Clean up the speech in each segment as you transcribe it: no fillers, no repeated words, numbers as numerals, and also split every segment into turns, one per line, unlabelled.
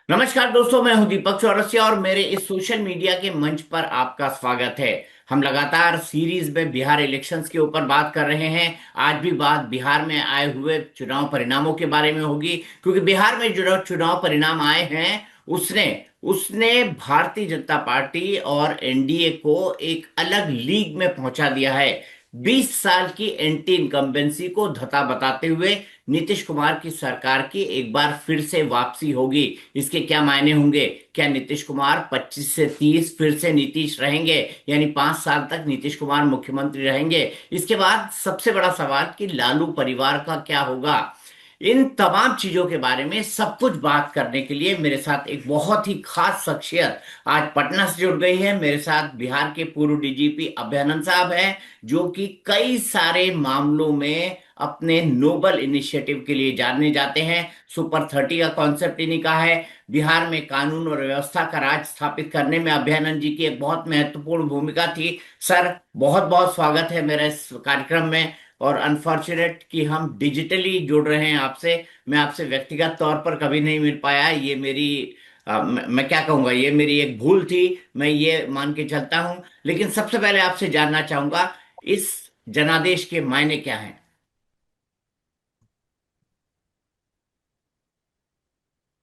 नमस्कार दोस्तों, मैं हूं दीपक चौरसिया और मेरे इस सोशल मीडिया के मंच पर आपका स्वागत है। हम लगातार सीरीज में बिहार इलेक्शंस के ऊपर बात कर रहे हैं। आज भी बात बिहार में आए हुए चुनाव परिणामों के बारे में होगी, क्योंकि बिहार में जो चुनाव परिणाम आए हैं उसने उसने भारतीय जनता पार्टी और एनडीए को एक अलग लीग में पहुंचा दिया है। 20 साल की एंटी इनकम्बेंसी को धता बताते हुए नीतीश कुमार की सरकार की एक बार फिर से वापसी होगी। इसके क्या मायने होंगे? क्या नीतीश कुमार 25 से 30 फिर से नीतीश रहेंगे, यानी 5 साल तक नीतीश कुमार मुख्यमंत्री रहेंगे? इसके बाद सबसे बड़ा सवाल कि लालू परिवार का क्या होगा। इन तमाम चीजों के बारे में सब कुछ बात करने के लिए मेरे साथ एक बहुत ही खास शख्सियत आज पटना से जुड़ गई है। मेरे साथ बिहार के पूर्व डीजीपी अभयानंद साहब हैं, जो कि कई सारे मामलों में अपने नोबल इनिशिएटिव के लिए जाने जाते हैं। सुपर 30 का कॉन्सेप्ट इन्हीं का है। बिहार में कानून और व्यवस्था का राज स्थापित करने में अभयानंद जी की एक बहुत महत्वपूर्ण भूमिका थी। सर, बहुत बहुत स्वागत है मेरा इस कार्यक्रम में। और अनफॉर्चुनेट कि हम डिजिटली जुड़ रहे हैं आपसे। मैं आपसे व्यक्तिगत तौर पर कभी नहीं मिल पाया। ये मेरी मैं क्या कहूँगा, ये मेरी एक भूल थी। मैं ये मान के चलता हूँ। लेकिन सबसे पहले आपसे जानना चाहूंगा, इस जनादेश के मायने क्या हैं?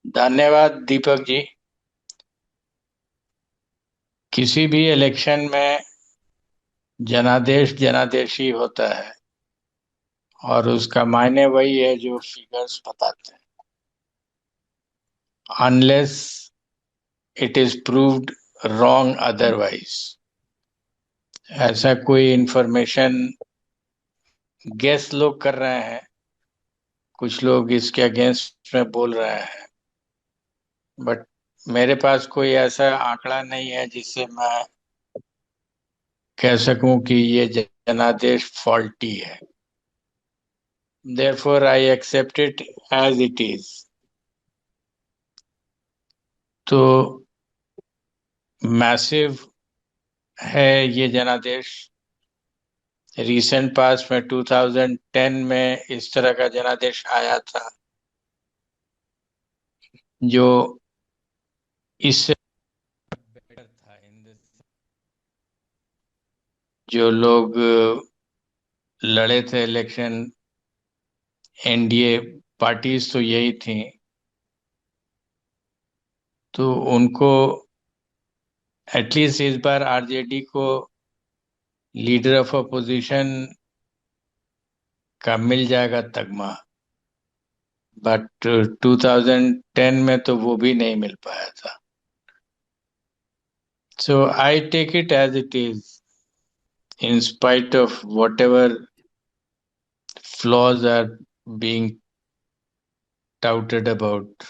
धन्यवाद दीपक जी। किसी भी इलेक्शन में जनादेश जनादेशी होता है और उसका मायने वही है जो फिगर्स बताते हैं, unless it is proved wrong otherwise. ऐसा कोई इंफॉर्मेशन गेस लोग कर रहे हैं, कुछ लोग इसके अगेंस्ट में बोल रहे हैं, बट मेरे पास कोई ऐसा आंकड़ा नहीं है जिससे मैं कह सकूं कि ये जनादेश फॉल्टी है। Therefore, I accept it as it is. तो मैसिव है ये जनादेश। रिसेंट पास में 2010 में इस तरह का जनादेश आया था जो इससे बेटर था। जो लोग लड़े थे इलेक्शन, एनडीए पार्टीज तो यही थी, तो उनको एटलीस्ट इस बार आरजेडी को लीडर ऑफ अपोजिशन का मिल जाएगा तगमा। बट 2010 में तो वो भी नहीं मिल पाया था। So I take it as it is, in spite of whatever flaws are being touted about.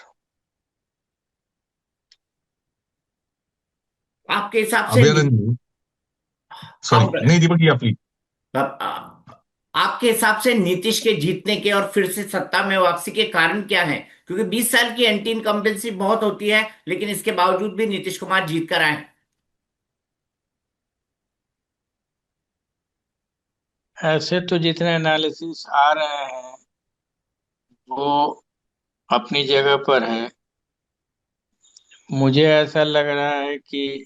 आपके हिसाब से
अभयानंद जी। सॉरी,
आप
नहीं दीपक जी, आप प्लीज।
आपके हिसाब से नीतीश के जीतने के और फिर से सत्ता में वापसी के कारण क्या हैं? क्योंकि 20 साल की एंटी इनकम्बेंसी बहुत होती है, लेकिन इसके बावजूद भी नीतीश कुमार जीत कर आए।
ऐसे तो जितने एनालिसिस आ रहे हैं वो अपनी जगह पर है। मुझे ऐसा लग रहा है कि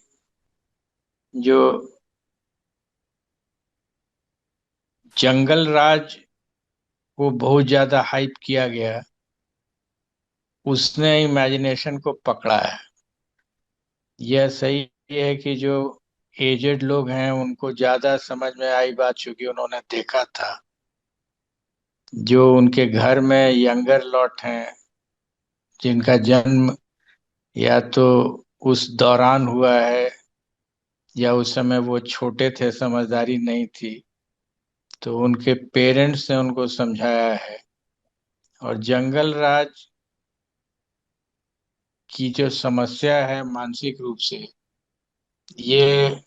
जो जंगल राज को बहुत ज्यादा हाइप किया गया, उसने इमेजिनेशन को पकड़ा है। यह सही है कि जो एजेड लोग हैं उनको ज्यादा समझ में आई बात, चूंकि उन्होंने देखा था। जो उनके घर में यंगर लॉट हैं, जिनका जन्म या तो उस दौरान हुआ है या उस समय वो छोटे थे, समझदारी नहीं थी, तो उनके पेरेंट्स ने उनको समझाया है। और जंगल राज की जो समस्या है मानसिक रूप से, ये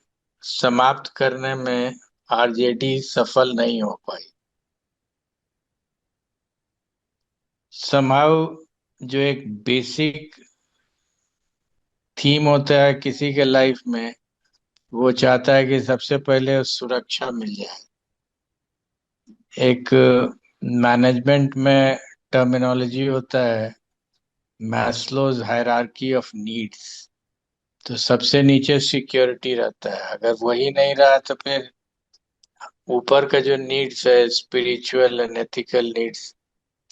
समाप्त करने में आरजेडी सफल नहीं हो पाई। समहाउ जो एक बेसिक थीम होता है किसी के लाइफ में, वो चाहता है कि सबसे पहले सुरक्षा मिल जाए। एक मैनेजमेंट में टर्मिनोलॉजी होता है मैस्लोज हायरार्की ऑफ नीड्स। तो सबसे नीचे सिक्योरिटी रहता है, अगर वही नहीं रहा तो फिर ऊपर का जो नीड्स है, स्पिरिचुअल एंड एथिकल नीड्स,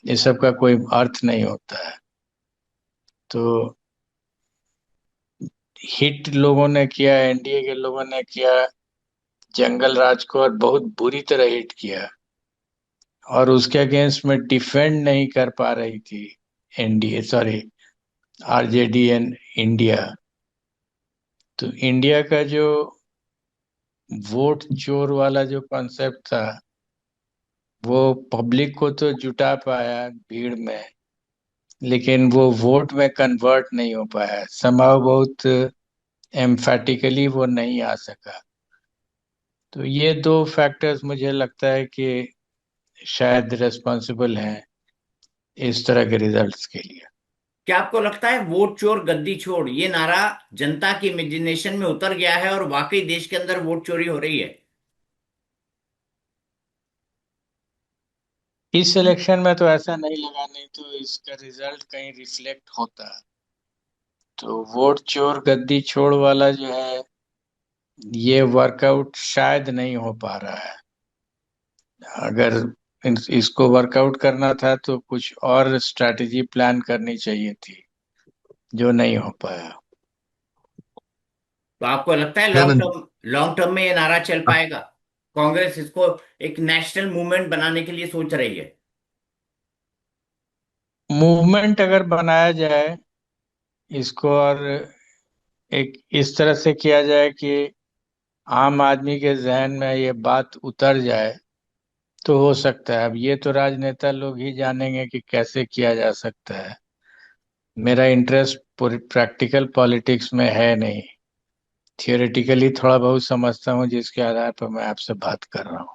ये सब का कोई अर्थ नहीं होता है। तो हिट लोगों ने किया, एनडीए के लोगों ने किया जंगल राज को, और बहुत बुरी तरह हिट किया, और उसके अगेंस्ट में डिफेंड नहीं कर पा रही थी NDA, sorry, RJD and India. तो इंडिया का जो वोट चोर वाला जो कॉन्सेप्ट था, वो पब्लिक को तो जुटा पाया भीड़ में, लेकिन वो वोट में कन्वर्ट नहीं हो पाया, संभव बहुत एम्फेटिकली वो नहीं आ सका। तो ये दो फैक्टर्स मुझे लगता है कि शायद रिस्पॉन्सिबल हैं इस तरह के रिजल्ट्स के लिए।
क्या आपको लगता है वोट चोर गद्दी छोड़ ये नारा जनता की इमेजिनेशन में उतर गया है और वाकई देश के अंदर वोट चोरी हो रही है?
इस इलेक्शन में तो ऐसा नहीं लगा, नहीं तो इसका रिजल्ट कहीं रिफ्लेक्ट होता। तो वोट चोर गद्दी छोड़ वाला जो है, ये वर्कआउट शायद नहीं हो पा रहा है। अगर इसको वर्कआउट करना था तो कुछ और स्ट्रैटेजी प्लान करनी चाहिए थी, जो नहीं हो पाया।
तो आपको लगता है
दयानंद जी,
लॉन्ग टर्म में ये नारा चल पाएगा? कांग्रेस इसको एक नेशनल मूवमेंट बनाने के लिए सोच रही है।
मूवमेंट अगर बनाया जाए इसको, और एक इस तरह से किया जाए कि आम आदमी के जहन में ये बात उतर जाए, तो हो सकता है। अब ये तो राजनेता लोग ही जानेंगे कि कैसे किया जा सकता है। मेरा इंटरेस्ट प्रैक्टिकल पॉलिटिक्स में है नहीं, थियोरेटिकली थोड़ा बहुत समझता हूँ, जिसके आधार पर मैं आपसे बात कर रहा हूँ।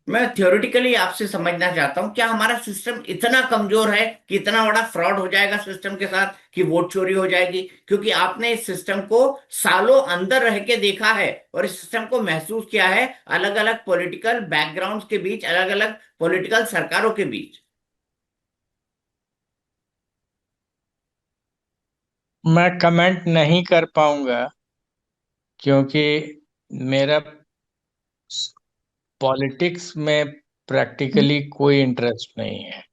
मैं थ्योरेटिकली आपसे समझना चाहता हूं, क्या हमारा सिस्टम इतना कमजोर है कि इतना बड़ा फ्रॉड हो जाएगा सिस्टम के साथ कि वोट चोरी हो जाएगी? क्योंकि आपने इस सिस्टम को सालों अंदर रह के देखा है और इस सिस्टम को महसूस किया है, अलग अलग पॉलिटिकल बैकग्राउंड्स के बीच, अलग अलग पॉलिटिकल सरकारों के बीच।
मैं कमेंट नहीं कर पाऊंगा, क्योंकि मेरा पॉलिटिक्स में प्रैक्टिकली कोई इंटरेस्ट नहीं है।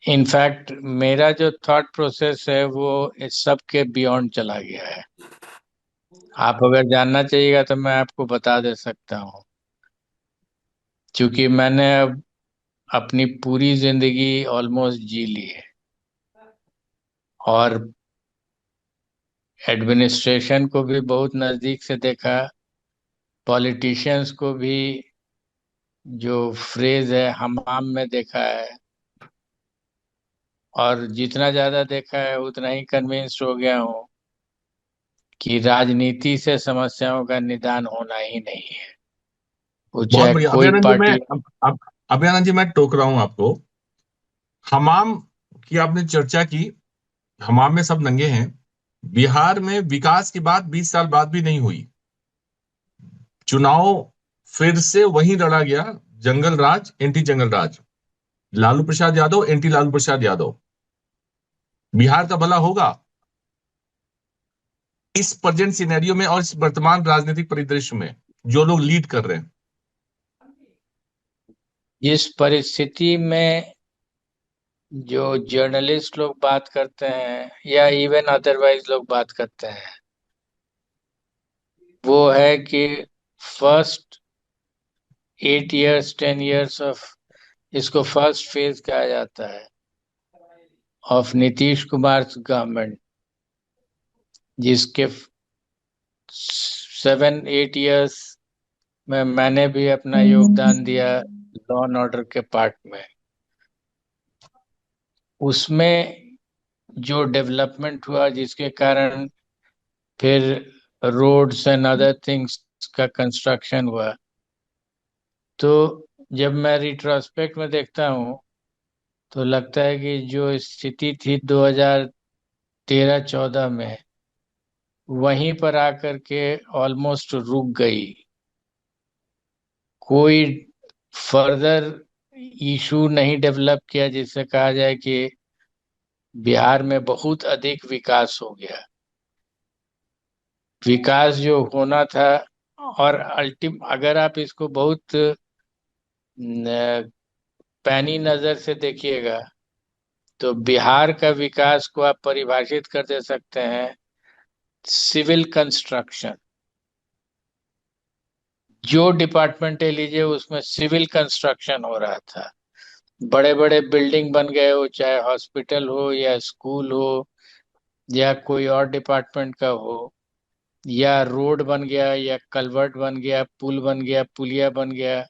इनफैक्ट मेरा जो थॉट प्रोसेस है वो इस सब के बियॉन्ड चला गया है। आप अगर जानना चाहिएगा तो मैं आपको बता दे सकता हूँ, क्योंकि मैंने अब अपनी पूरी जिंदगी ऑलमोस्ट जी ली है, और एडमिनिस्ट्रेशन को भी बहुत नजदीक से देखा, पॉलिटिशियंस को भी, जो फ्रेज है हमाम में देखा है, और जितना ज्यादा देखा है उतना ही कन्विंस्ड हो गया हूँ कि राजनीति से समस्याओं का निदान होना ही नहीं है, वो
बहुत
चाहे
बढ़िया।
कोई
अभयानंद जी, मैं
पार्टी।
अब अभयानंद जी, मैं टोक रहा हूं आपको। हमाम की आपने चर्चा की। हमाम में सब नंगे हैं। बिहार में विकास की बात 20 साल बाद भी नहीं हुई। चुनाव फिर से वहीं लड़ा गया। जंगल राज एंटी जंगल राज, लालू प्रसाद यादव एंटी लालू प्रसाद यादव। बिहार का भला होगा इस प्रेजेंट सिनेरियो में और इस वर्तमान राजनीतिक परिदृश्य में, जो लोग लीड कर रहे हैं।
जिस परिस्थिति में जो जर्नलिस्ट लोग बात करते हैं या इवन अदरवाइज लोग बात करते हैं, वो है कि फर्स्ट 8 इयर्स 10 इयर्स ऑफ, इसको फर्स्ट फेज कहा जाता है, ऑफ नीतीश कुमार गवर्नमेंट, जिसके 7 8 इयर्स में मैंने भी अपना योगदान दिया लॉ एंड ऑर्डर के पार्ट में। उसमें जो डेवलपमेंट हुआ, जिसके कारण फिर रोड्स एंड अदर थिंग्स का कंस्ट्रक्शन हुआ, तो जब मैं रिट्रोस्पेक्ट में देखता हूँ तो लगता है कि जो स्थिति थी 2013-14 में, वहीं पर आकर के ऑलमोस्ट रुक गई। कोई फर्दर इशू नहीं डेवलप किया जिससे कहा जाए कि बिहार में बहुत अधिक विकास हो गया। विकास जो होना था, और अल्टीम अगर आप इसको बहुत पैनी नजर से देखिएगा, तो बिहार का विकास को आप परिभाषित कर दे सकते हैं सिविल कंस्ट्रक्शन। जो डिपार्टमेंट ले लीजिए, उसमें सिविल कंस्ट्रक्शन हो रहा था। बड़े बड़े बिल्डिंग बन गए हो, चाहे हॉस्पिटल हो या स्कूल हो या कोई और डिपार्टमेंट का हो, या रोड बन गया या कलवर्ट बन गया, पुल बन गया, पुलिया बन गया।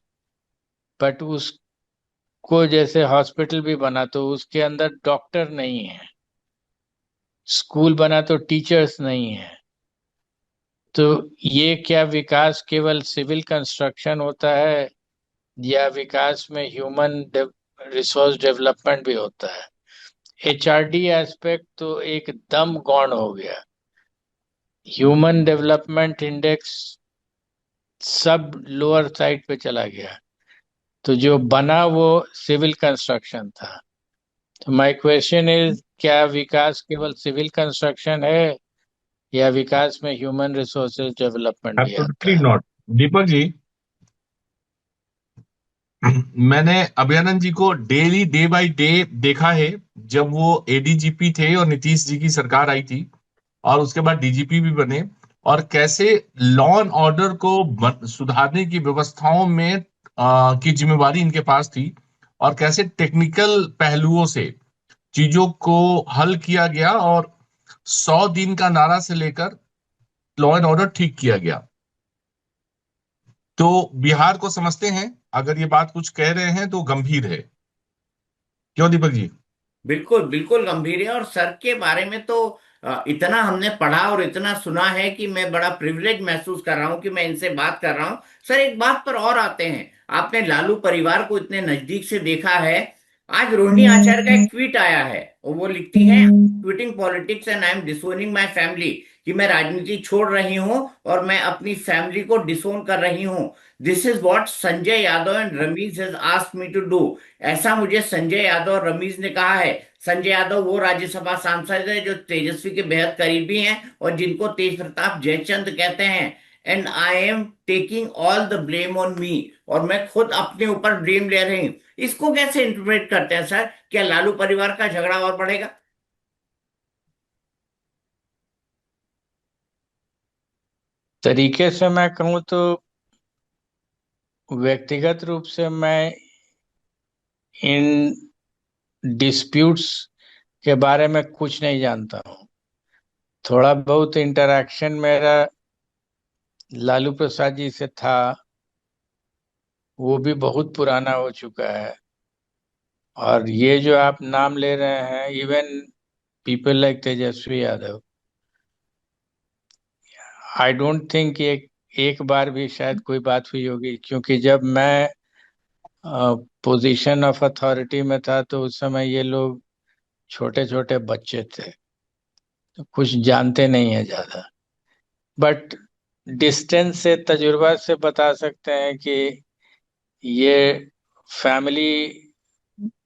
बट उसको जैसे हॉस्पिटल भी बना तो उसके अंदर डॉक्टर नहीं है, स्कूल बना तो टीचर्स नहीं है। तो ये क्या विकास केवल सिविल कंस्ट्रक्शन होता है, या विकास में ह्यूमन रिसोर्स डेवलपमेंट भी होता है? एचआरडी एस्पेक्ट तो एकदम गौण हो गया। ह्यूमन डेवलपमेंट इंडेक्स सब लोअर साइड पे चला गया। तो जो बना वो सिविल कंस्ट्रक्शन था। तो माय क्वेश्चन इज, क्या विकास केवल सिविल कंस्ट्रक्शन है, या विकास में ह्यूमन रिसोर्सेज डेवलपमेंट भी
एब्सोल्युटली
आता है?
नॉट। दीपक जी, मैंने अभयानंद जी को डेली डे बाय डे देखा है। जब वो एडीजीपी थे और नीतीश जी की सरकार आई थी, और उसके बाद डीजीपी भी बने, और कैसे लॉ एंड ऑर्डर को सुधारने की व्यवस्थाओं में की जिम्मेवारी इनके पास थी, और कैसे टेक्निकल पहलुओं से चीजों को हल किया गया, और 100 दिन का नारा से लेकर लॉ एंड ऑर्डर ठीक किया गया। तो बिहार को समझते हैं, अगर ये बात कुछ कह रहे हैं तो गंभीर है। क्यों दीपक जी?
बिल्कुल बिल्कुल गंभीर है। और सर के बारे में तो इतना हमने पढ़ा और इतना सुना है कि मैं बड़ा प्रिविलेज महसूस कर रहा हूं कि मैं इनसे बात कर रहा हूं। सर, एक बात पर और आते हैं। आपने लालू परिवार को इतने नजदीक से देखा है। आज रोहिणी आचार्य का एक ट्वीट आया है और वो लिखती हैं, quitting politics and I am disowning my family, कि मैं राजनीति छोड़ रही हूं और मैं अपनी फैमिली को डिसोन कर रही हूं। This is what Sanjay Yadav and Ramiz has asked me to do. ऐसा मुझे संजय यादव और रमीज ने कहा है। संजय यादव वो राज्यसभा सांसद है जो तेजस्वी के बेहद करीबी हैं और जिनको तेज प्रताप जयचंद कहते हैं। And I am taking all the blame on me, और मैं खुद अपने ऊपर ब्लेम ले रही हूं। इसको कैसे इंटरप्रेट करते हैं सर? क्या लालू परिवार का झगड़ा और बढ़ेगा?
तरीके से मैं कहूँ तो व्यक्तिगत रूप से मैं इन डिस्प्यूट्स के बारे में कुछ नहीं जानता हूँ। थोड़ा बहुत इंटरेक्शन मेरा लालू प्रसाद जी से था, वो भी बहुत पुराना हो चुका है। और ये जो आप नाम ले रहे हैं, even people like Tejashwi Yadav, I don't think एक बार भी शायद कोई बात हुई होगी, क्योंकि जब मैं पोजीशन ऑफ अथॉरिटी में था तो उस समय ये लोग छोटे छोटे बच्चे थे, तो कुछ जानते नहीं है ज्यादा। बट डिस्टेंस से, तजुर्बा से बता सकते हैं कि ये फैमिली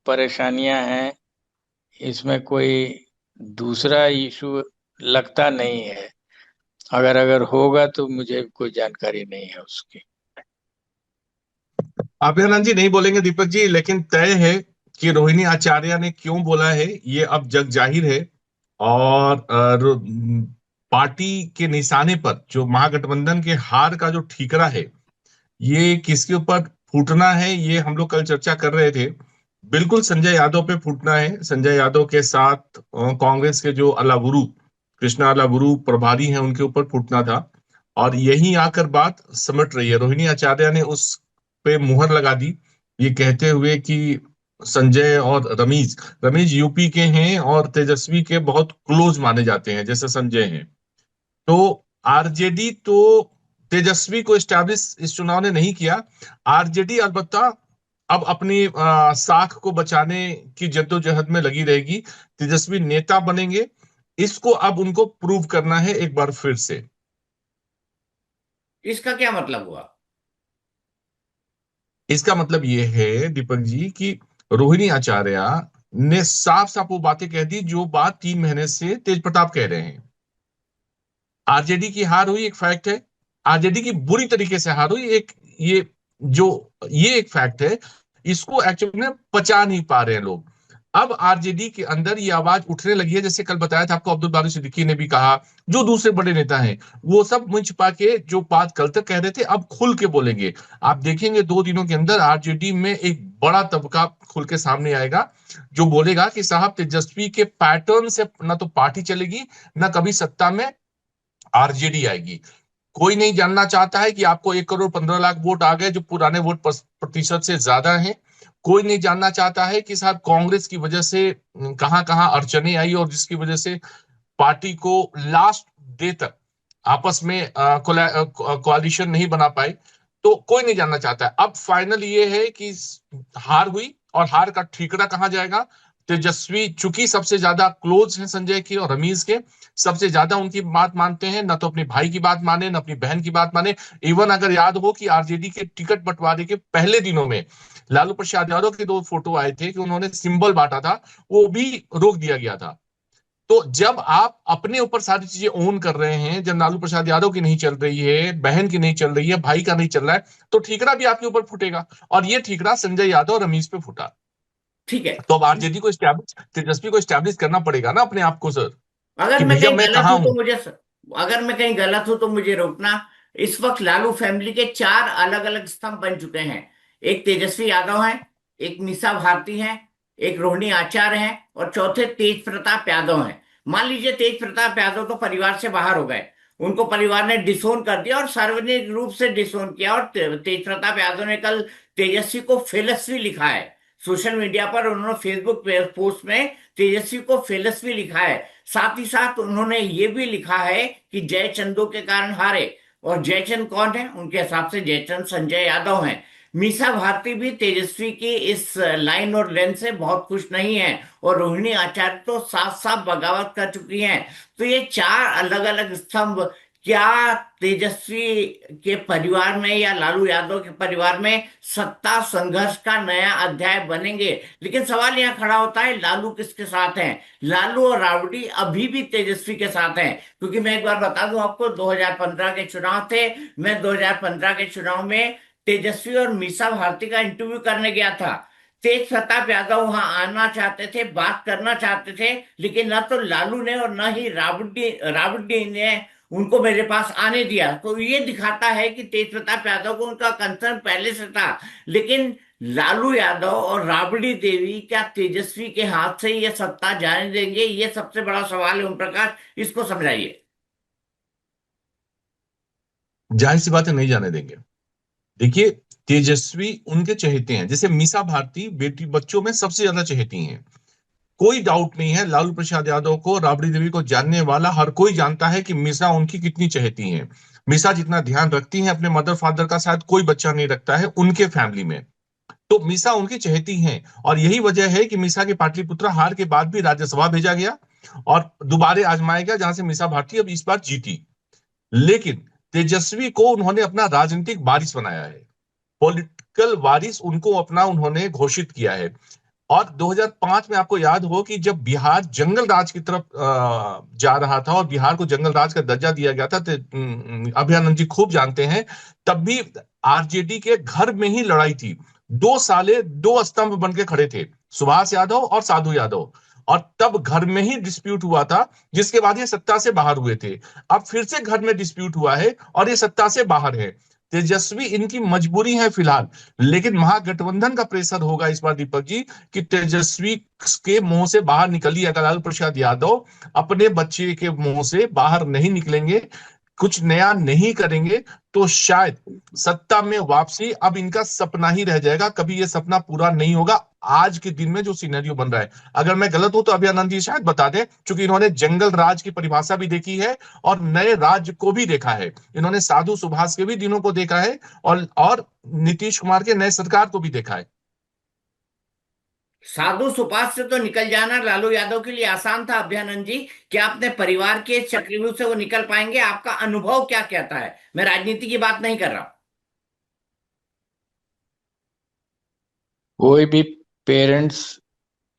परेशानियां हैं, इसमें कोई दूसरा इशू लगता नहीं है। अगर अगर होगा तो मुझे कोई जानकारी नहीं है उसकी।
अभयानंद जी नहीं बोलेंगे दीपक जी, लेकिन तय है कि रोहिणी आचार्य ने क्यों बोला है ये अब जग जाहिर है। और पार्टी के निशाने पर जो महागठबंधन के हार का जो ठीकरा है, ये किसके ऊपर फूटना है, ये हम लोग कल चर्चा कर रहे थे। बिल्कुल संजय यादव पे फूटना है। संजय यादव के साथ कांग्रेस के जो अलाबुरु, कृष्णा अलाबुरु प्रभारी हैं, उनके ऊपर फूटना था। और यही आकर बात सिमट रही है। रोहिणी आचार्य ने उस पे मुहर लगा दी, ये कहते हुए कि संजय और रमीज रमीज यूपी के हैं और तेजस्वी के बहुत क्लोज माने जाते हैं, जैसे संजय हैं। तो आरजेडी तो तेजस्वी को स्टैब्लिश इस चुनाव ने नहीं किया। आरजेडी अलबत्ता अब अपनी साख को बचाने की जद्दोजहद में लगी रहेगी। तेजस्वी नेता बनेंगे, इसको अब उनको प्रूव करना है एक बार फिर से।
इसका क्या मतलब हुआ?
इसका मतलब ये है दीपक जी कि रोहिणी आचार्य ने साफ साफ वो बातें कह दी जो बात 3 महीने से तेज प्रताप कह रहे हैं। आरजेडी की हार हुई, एक फैक्ट है। आरजेडी की बुरी तरीके से हार हुई, एक ये जो ये एक फैक्ट है। इसको एक्चुअली में पचा नहीं पा रहे हैं लोग। अब आरजेडी के अंदर ये आवाज उठने लगी है, जैसे कल बताया था आपको, अब्दुल बारी सिद्दीकी ने भी कहा, जो दूसरे बड़े नेता हैं वो सब मुंह छिपा के जो बात कल तक कह रहे थे अब खुल के बोलेंगे। आप देखेंगे 2 दिनों के अंदर आरजेडी में एक बड़ा तबका खुल के सामने आएगा, जो बोलेगा कि साहब तेजस्वी के पैटर्न से ना तो पार्टी चलेगी, ना कभी सत्ता में आरजेडी आएगी। कोई नहीं जानना चाहता है कि आपको 1 करोड़ 15 लाख वोट आ गए, जो पुराने वोट प्रतिशत से ज्यादा हैं। कोई नहीं जानना चाहता है कि साहब कांग्रेस की वजह से कहां कहां अड़चने आई, और जिसकी वजह से पार्टी को लास्ट डे तक आपस में कोalition नहीं बना पाए। तो कोई नहीं जानना चाहता है। अब फाइनल ये है कि हार हुई, और हार का ठीकरा कहां जाएगा। तेजस्वी चूंकि सबसे ज्यादा क्लोज है संजय के और रमीज के, सबसे ज्यादा उनकी बात मानते हैं, ना तो अपने भाई की बात माने ना अपनी बहन की बात माने। इवन अगर याद हो कि आरजेडी के टिकट बंटवारे के पहले दिनों में लालू प्रसाद यादव के 2 फोटो आए थे कि उन्होंने सिंबल बांटा था, वो भी रोक दिया गया था। तो जब आप अपने ऊपर सारी चीजें ओन कर रहे हैं, जब लालू प्रसाद यादव की नहीं चल रही है, बहन की नहीं चल रही है, भाई का नहीं चल रहा है, तो ठीकरा भी आपके ऊपर फूटेगा। और ये ठीकरा संजय यादव और रमीश पे फूटा।
ठीक है।
तो अब आरजेडी को स्टैब्लिश, तेजस्वी को स्टैब्लिश करना पड़ेगा ना अपने आप को सर,
अगर
कि
मैं
भैया
कहीं
मैं
गलत
कहाँ
हूं तो
हूं।
मुझे अगर मैं कहीं गलत हूं तो मुझे रोकना। इस वक्त लालू फैमिली के 4 अलग अलग स्तंभ बन चुके हैं। एक तेजस्वी यादव है, एक मीसा भारती है, एक रोहिणी आचार्य है, और चौथे तेज प्रताप यादव है। मान लीजिए तेज प्रताप यादव तो परिवार से बाहर हो गए, उनको परिवार ने डिसोन कर दिया और सार्वजनिक रूप से डिसोन किया। और तेज प्रताप यादव ने कल तेजस्वी को फेलस्वी लिखा है सोशल मीडिया पर। उन्होंने फेसबुक पोस्ट में तेजस्वी को फेलस्वी लिखा है। साथ ही साथ उन्होंने ये भी लिखा है कि जयचंदों के कारण हारे। और जयचंद कौन है? उनके हिसाब से जयचंद संजय यादव हैं। मीसा भारती भी तेजस्वी की इस लाइन और लेंथ से बहुत खुश नहीं है। और रोहिणी आचार्य तो साफ साफ बगावत कर चुकी हैं। तो ये 4 अलग अलग स्तंभ क्या तेजस्वी के परिवार में या लालू यादव के परिवार में सत्ता संघर्ष का नया अध्याय बनेंगे? लेकिन सवाल यहाँ खड़ा होता है, लालू किसके साथ हैं? लालू और राबड़ी अभी भी तेजस्वी के साथ हैं। क्योंकि मैं एक बार बता दूं आपको, 2015 के चुनाव थे। मैं 2015 के चुनाव में तेजस्वी और मीसा भारती का इंटरव्यू करने गया था। तेज प्रताप यादव वहां आना चाहते थे, बात करना चाहते थे, लेकिन न तो लालू ने और न ही राबड़ी राबड़ी ने उनको मेरे पास आने दिया। तो ये दिखाता है कि तेज प्रताप यादव को उनका कंसर्न पहले से था। लेकिन लालू यादव और राबड़ी देवी क्या तेजस्वी के हाथ से ये सत्ता जाने देंगे? ये सबसे बड़ा सवाल है ओम प्रकाश, इसको समझाइए।
जाहिर सी बात है, नहीं जाने देंगे। देखिए, तेजस्वी उनके चहेते हैं, जैसे मीसा भारती बेटी बच्चों में सबसे ज्यादा चहेती हैं। कोई डाउट नहीं है, लालू प्रसाद यादव को, राबड़ी देवी को जानने वाला हर कोई जानता है कि मीसा उनकी कितनी चहेती हैं। मीसा जितना ध्यान रखती हैं अपने मदर फादर का, शायद कोई बच्चा नहीं रखता है उनके फैमिली में। तो मीसा उनकी चहेती हैं, और यही वजह है कि मीसा के पाटलिपुत्र हार के बाद भी राज्यसभा भेजा गया, और दोबारा आजमाया गया, जहां से मीसा भारती अब इस बार जीती। लेकिन तेजस्वी को उन्होंने अपना राजनीतिक वारिस बनाया है, पॉलिटिकल वारिस उनको अपना उन्होंने घोषित किया है। और 2005 में आपको याद हो कि जब बिहार जंगल राज की तरफ जा रहा था, और बिहार को जंगल राज का दर्जा दिया गया था, तो अभयानंद जी खूब जानते हैं, तब भी आरजेडी के घर में ही लड़ाई थी। 2 साले 2 स्तंभ बन के खड़े थे, सुभाष यादव और साधु यादव। और तब घर में ही डिस्प्यूट हुआ था, जिसके बाद ये सत्ता से बाहर हुए थे। अब फिर से घर में डिस्प्यूट हुआ है और ये सत्ता से बाहर है। तेजस्वी इनकी मजबूरी है फिलहाल, लेकिन महागठबंधन का प्रेशर होगा इस बार दीपक जी, कि तेजस्वी के मुंह से बाहर निकलिए। अगर लालू प्रसाद यादव अपने बच्चे के मुंह से बाहर नहीं निकलेंगे, कुछ नया नहीं करेंगे, तो शायद सत्ता में वापसी अब इनका सपना ही रह जाएगा, कभी ये सपना पूरा नहीं होगा। आज के दिन में जो सिनेरियो बन रहा है, अगर मैं गलत हूं तो अभयानंद जी शायद बता दें, क्योंकि इन्होंने जंगल राज की परिभाषा भी देखी है और नए राज्य को भी देखा है। इन्होंने साधु सुभाष के भी दिनों को देखा है, और नीतीश कुमार के नए सरकार को भी देखा है।
साधु सुपात से तो निकल जाना लालू यादव के लिए आसान था अभ्यानंद जी। क्या अपने परिवार के चक्रव्यूह से वो निकल पाएंगे? आपका अनुभव क्या कहता है? मैं राजनीति की बात नहीं कर रहा हूं।
कोई भी पेरेंट्स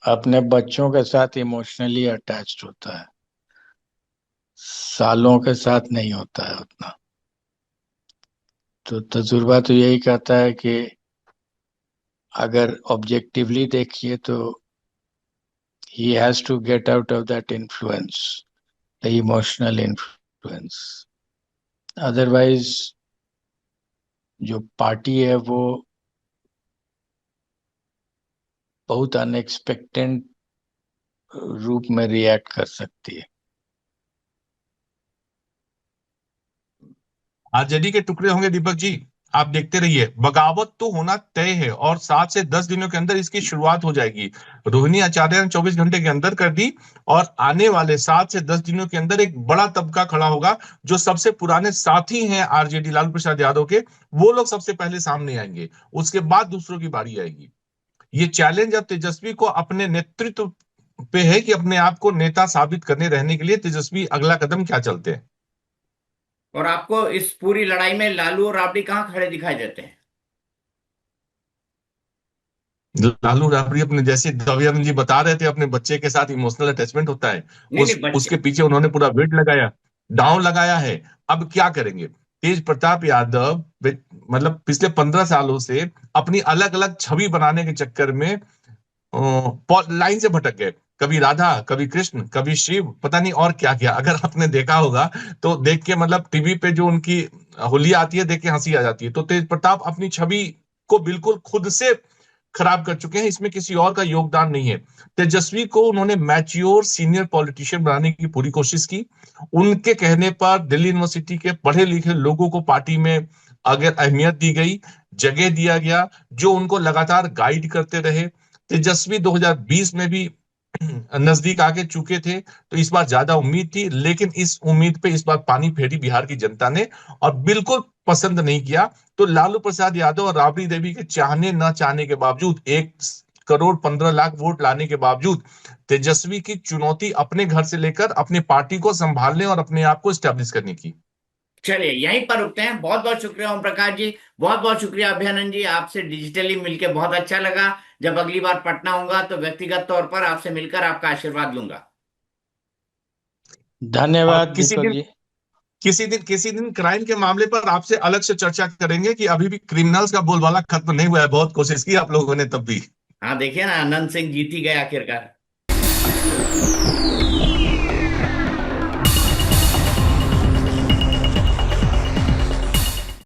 अपने बच्चों के साथ इमोशनली अटैच्ड होता है, सालों के साथ नहीं होता है उतना। तो तजुर्बा तो यही कहता है कि अगर ऑब्जेक्टिवली देखिए तो he has to get out of that influence, the emotional influence. Otherwise जो पार्टी है वो बहुत अनएक्सपेक्टेड रूप में रिएक्ट कर सकती है।
आरजेडी के टुकड़े होंगे दीपक जी। आप देखते रहिए, बगावत तो होना तय है और 7 से 10 दिनों के अंदर इसकी शुरुआत हो जाएगी। रोहिणी आचार्य ने 24 घंटे के अंदर कर दी और आने वाले 7 से 10 दिनों के अंदर एक बड़ा तबका खड़ा होगा। जो सबसे पुराने साथी हैं आरजेडी लालू प्रसाद यादव के, वो लोग सबसे पहले सामने आएंगे, उसके बाद दूसरों की बारी आएगी। ये चैलेंज अब तेजस्वी को अपने नेतृत्व पे है कि अपने आप को नेता साबित करने रहने के लिए तेजस्वी अगला कदम क्या चलते हैं।
और आपको इस पूरी लड़ाई में लालू और राबड़ी कहाँ खड़े दिखाई देते हैं?
लालू राबड़ी अपने, जैसे दवियानंद जी बता रहे थे, अपने बच्चे के साथ इमोशनल अटैचमेंट होता है।
नहीं नहीं,
उस
बच्चे।
उसके पीछे उन्होंने पूरा वेट लगाया, दांव लगाया है। अब क्या करेंगे? तेज प्रताप यादव मतलब पिछले 15 सालों से अपनी अलग अलग छवि बनाने के चक्कर में लाइन से भटक गए। कभी राधा, कभी कृष्ण, कभी शिव, पता नहीं और क्या क्या। अगर आपने देखा होगा तो देख के, मतलब टीवी पे जो उनकी होलिया आती है, देख के हंसी आ जाती है। तो तेज प्रताप अपनी छवि को बिल्कुल खुद से खराब कर चुके हैं, इसमें किसी और का योगदान नहीं है। तेजस्वी को उन्होंने मैच्योर सीनियर पॉलिटिशियन बनाने की पूरी कोशिश की। उनके कहने पर दिल्ली यूनिवर्सिटी के पढ़े लिखे लोगों को पार्टी में अगर अहमियत दी गई, जगह दिया गया, जो उनको लगातार गाइड करते रहे। तेजस्वी 2020 में भी नजदीक आके चुके थे, तो इस बार ज्यादा उम्मीद थी, लेकिन इस उम्मीद पे इस बार पानी फेरी बिहार की जनता ने और बिल्कुल पसंद नहीं किया। तो लालू प्रसाद यादव और राबड़ी देवी के चाहने न चाहने के बावजूद, 1 करोड़ 15 लाख वोट लाने के बावजूद, तेजस्वी की चुनौती अपने घर से लेकर अपनी पार्टी को संभालने और अपने आप को स्टैब्लिश करने की।
चलिए यहीं पर रुकते हैं। बहुत बहुत शुक्रिया ओम प्रकाश जी। बहुत बहुत शुक्रिया अभिनंदन जी। आपसे डिजिटली मिलकर बहुत अच्छा लगा। जब अगली बार पटना होगा तो व्यक्तिगत तौर पर आपसे मिलकर आपका आशीर्वाद लूंगा।
धन्यवाद
और
दीपक जी।
किसी दिन क्राइम के मामले पर आपसे अलग से चर्चा करेंगे कि अभी भी क्रिमिनल्स का बोलबाला खत्म नहीं हुआ है। बहुत कोशिश की आप लोगों ने तब भी।
हाँ देखिए ना, अनंत सिंह जीत ही गए आखिरकार।